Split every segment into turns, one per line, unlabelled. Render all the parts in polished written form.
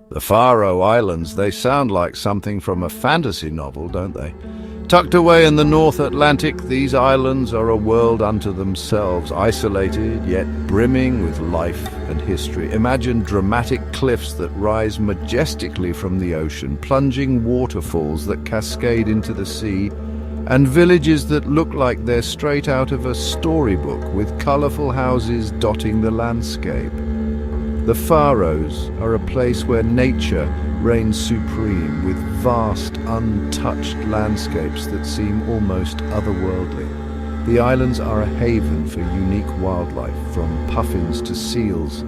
The Faroe Islands, they sound like something from a fantasy novel, don't they? Tucked away in the North Atlantic, these islands are a world unto themselves, isolated yet brimming with life and history. Imagine dramatic cliffs that rise majestically from the ocean, plunging waterfalls that cascade into the sea, and villages that look like they're straight out of a storybook with colorful houses dotting the landscape. The Faroes are a place where nature reigns supreme, with vast, untouched landscapes that seem almost otherworldly. The islands are a haven for unique wildlife, from puffins to seals,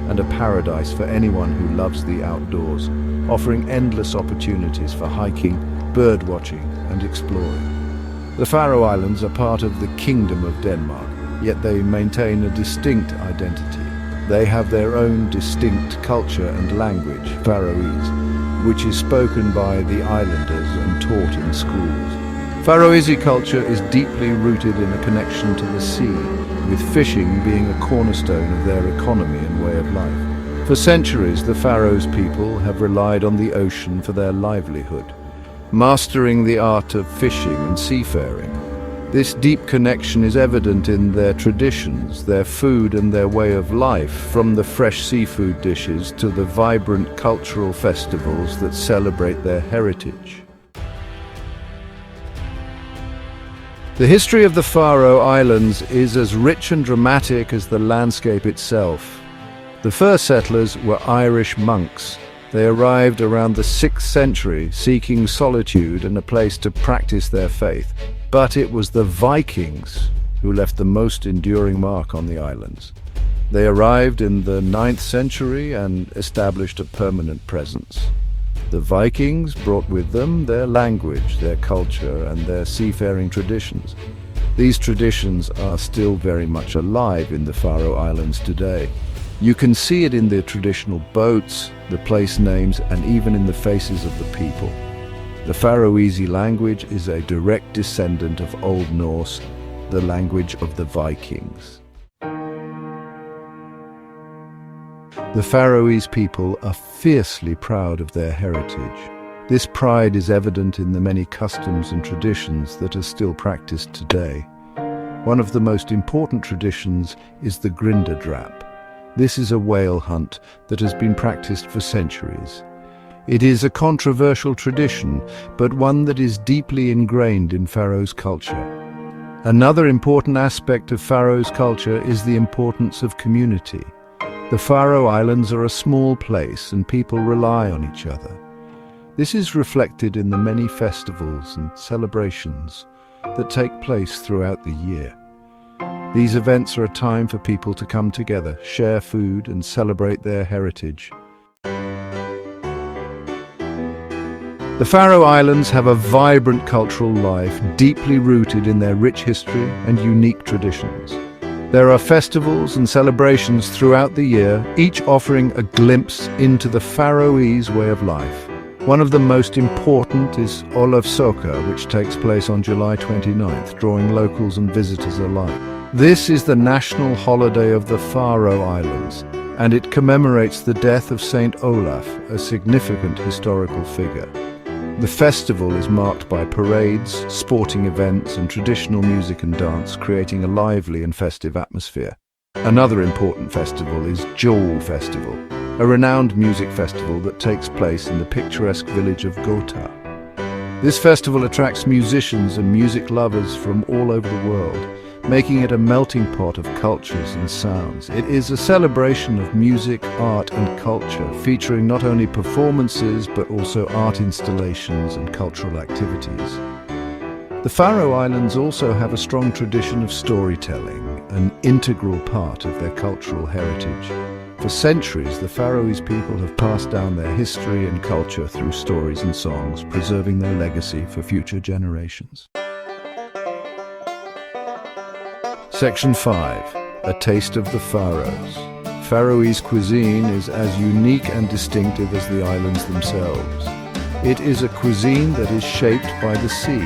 and a paradise for anyone who loves the outdoors, offering endless opportunities for hiking, birdwatching, and exploring. The Faroe Islands are part of the Kingdom of Denmark, yet they maintain a distinct identity. They have their own distinct culture and language, Faroese, which is spoken by the islanders and taught in schools. Faroese culture is deeply rooted in a connection to the sea, with fishing being a cornerstone of their economy and way of life. For centuries, the Faroes people have relied on the ocean for their livelihood, mastering the art of fishing and seafaring. This deep connection is evident in their traditions, their food and their way of life, from the fresh seafood dishes to the vibrant cultural festivals that celebrate their heritage. The history of the Faroe Islands is as rich and dramatic as the landscape itself. The first settlers were Irish monks. They arrived around the 6th century, seeking solitude and a place to practice their faith. But it was the Vikings who left the most enduring mark on the islands. They arrived in the 9th century and established a permanent presence. The Vikings brought with them their language, their culture, and their seafaring traditions. These traditions are still very much alive in the Faroe Islands today. You can see it in the traditional boats, the place names, and even in the faces of the people. The Faroese language is a direct descendant of Old Norse, the language of the Vikings. The Faroese people are fiercely proud of their heritage. This pride is evident in the many customs and traditions that are still practiced today. One of the most important traditions is the Grindadrap. This is a whale hunt that has been practiced for centuries. It is a controversial tradition, but one that is deeply ingrained in Faroes culture. Another important aspect of Faroes culture is the importance of community. The Faroe Islands are a small place and people rely on each other. This is reflected in the many festivals and celebrations that take place throughout the year. These events are a time for people to come together, share food, and celebrate their heritage. The Faroe Islands have a vibrant cultural life, deeply rooted in their rich history and unique traditions. There are festivals and celebrations throughout the year, each offering a glimpse into the Faroese way of life. One of the most important is Olavsoka, which takes place on July 29th, drawing locals and visitors alike. This is the national holiday of the Faroe Islands, and it commemorates the death of Saint Olaf, a significant historical figure. The festival is marked by parades, sporting events, and traditional music and dance, creating a lively and festive atmosphere. Another important festival is Jol Festival, a renowned music festival that takes place in the picturesque village of Gotha. This festival attracts musicians and music lovers from all over the world, making it a melting pot of cultures and sounds. It is a celebration of music, art and culture, featuring not only performances but also art installations and cultural activities. The Faroe Islands also have a strong tradition of storytelling, an integral part of their cultural heritage. For centuries, the Faroese people have passed down their history and culture through stories and songs, preserving their legacy for future generations. Section 5. A Taste of the Faroes. Faroese cuisine is as unique and distinctive as the islands themselves. It is a cuisine that is shaped by the sea.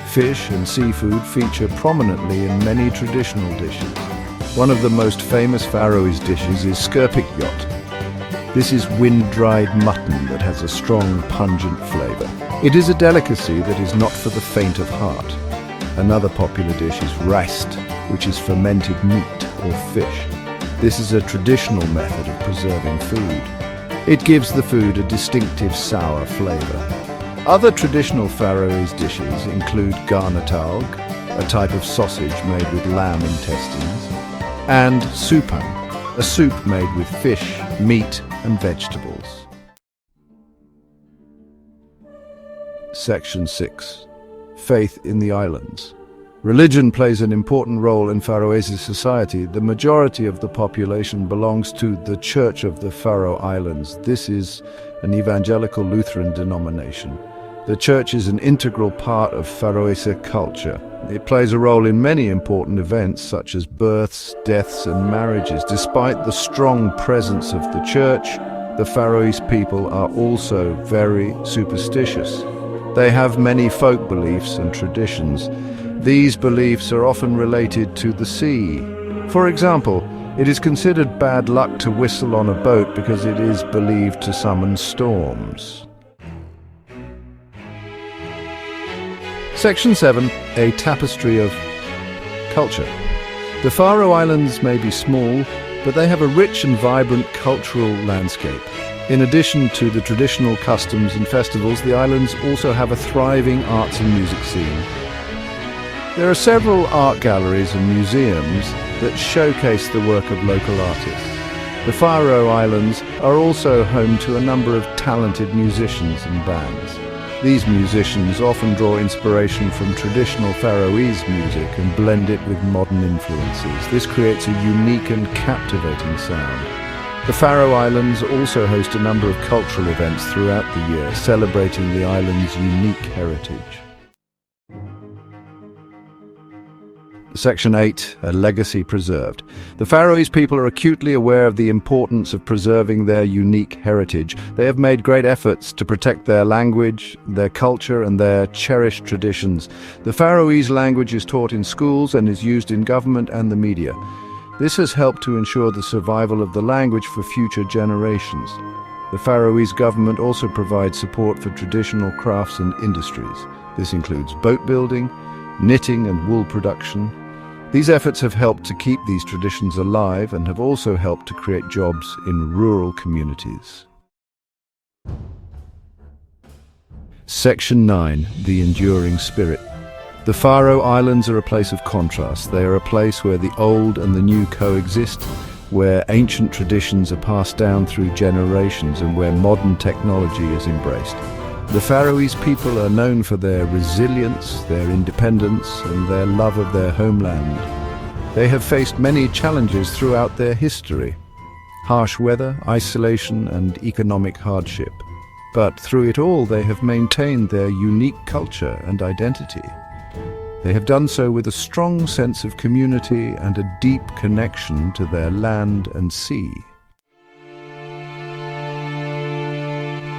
Fish and seafood feature prominently in many traditional dishes. One of the most famous Faroese dishes is skerpickjot. This is wind-dried mutton that has a strong, pungent flavour. It is a delicacy that is not for the faint of heart. Another popular dish is ræst, which is fermented meat or fish. This is a traditional method of preserving food. It gives the food a distinctive sour flavour. Other traditional Faroese dishes include garnatalg, a type of sausage made with lamb intestines, and soupan, a soup made with fish, meat and vegetables. Section 6. Faith in the Islands. Religion plays an important role in Faroese society. The majority of the population belongs to the Church of the Faroe Islands. This is an evangelical Lutheran denomination. The church is an integral part of Faroese culture. It plays a role in many important events such as births, deaths and marriages. Despite the strong presence of the church, the Faroese people are also very superstitious. They have many folk beliefs and traditions. These beliefs are often related to the sea. For example, it is considered bad luck to whistle on a boat because it is believed to summon storms. Section 7. A tapestry of culture. The Faroe Islands may be small, but they have a rich and vibrant cultural landscape. In addition to the traditional customs and festivals, the islands also have a thriving arts and music scene. There are several art galleries and museums that showcase the work of local artists. The Faroe Islands are also home to a number of talented musicians and bands. These musicians often draw inspiration from traditional Faroese music and blend it with modern influences. This creates a unique and captivating sound. The Faroe Islands also host a number of cultural events throughout the year, celebrating the island's unique heritage. Section 8. A legacy preserved. The Faroese people are acutely aware of the importance of preserving their unique heritage. They have made great efforts to protect their language, their culture and their cherished traditions. The Faroese language is taught in schools and is used in government and the media. This has helped to ensure the survival of the language for future generations. The Faroese government also provides support for traditional crafts and industries. This includes boat building, knitting and wool production. These efforts have helped to keep these traditions alive and have also helped to create jobs in rural communities. Section 9. The enduring spirit. The Faroe Islands are a place of contrast. They are a place where the old and the new coexist, where ancient traditions are passed down through generations and where modern technology is embraced. The Faroese people are known for their resilience, their independence, and their love of their homeland. They have faced many challenges throughout their history: harsh weather, isolation, and economic hardship. But through it all, they have maintained their unique culture and identity. They have done so with a strong sense of community and a deep connection to their land and sea.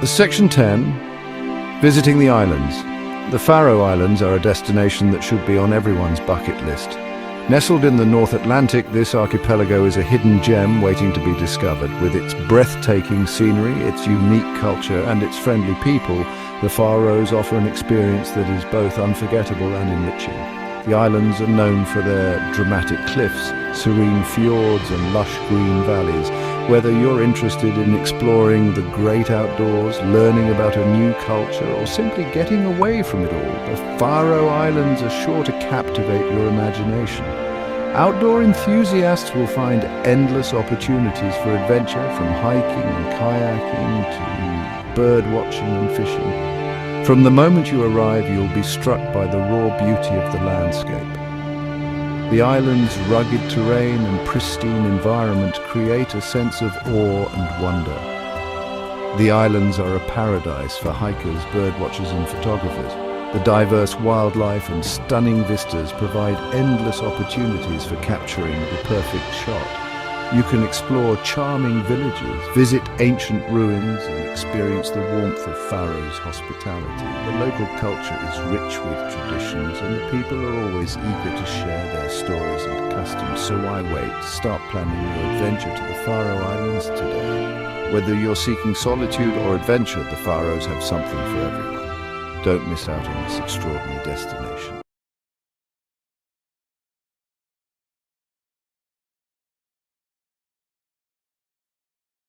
Section 10. Visiting the islands. The Faroe Islands are a destination that should be on everyone's bucket list. Nestled in the North Atlantic, this archipelago is a hidden gem waiting to be discovered. With its breathtaking scenery, its unique culture and its friendly people, the Faroes offer an experience that is both unforgettable and enriching. The islands are known for their dramatic cliffs, serene fjords and lush green valleys. Whether you're interested in exploring the great outdoors, learning about a new culture, or simply getting away from it all, the Faroe Islands are sure to captivate your imagination. Outdoor enthusiasts will find endless opportunities for adventure, from hiking and kayaking to bird watching and fishing. From the moment you arrive, you'll be struck by the raw beauty of the landscape. The island's rugged terrain and pristine environment create a sense of awe and wonder. The islands are a paradise for hikers, birdwatchers and photographers. The diverse wildlife and stunning vistas provide endless opportunities for capturing the perfect shot. You can explore charming villages, visit ancient ruins and experience the warmth of Faroe's hospitality. The local culture is rich with traditions and the people are always eager to share their stories and customs. So why wait? Start planning your adventure to the Faroe Islands today. Whether you're seeking solitude or adventure, the Faroes have something for everyone. Don't miss out on this extraordinary destination.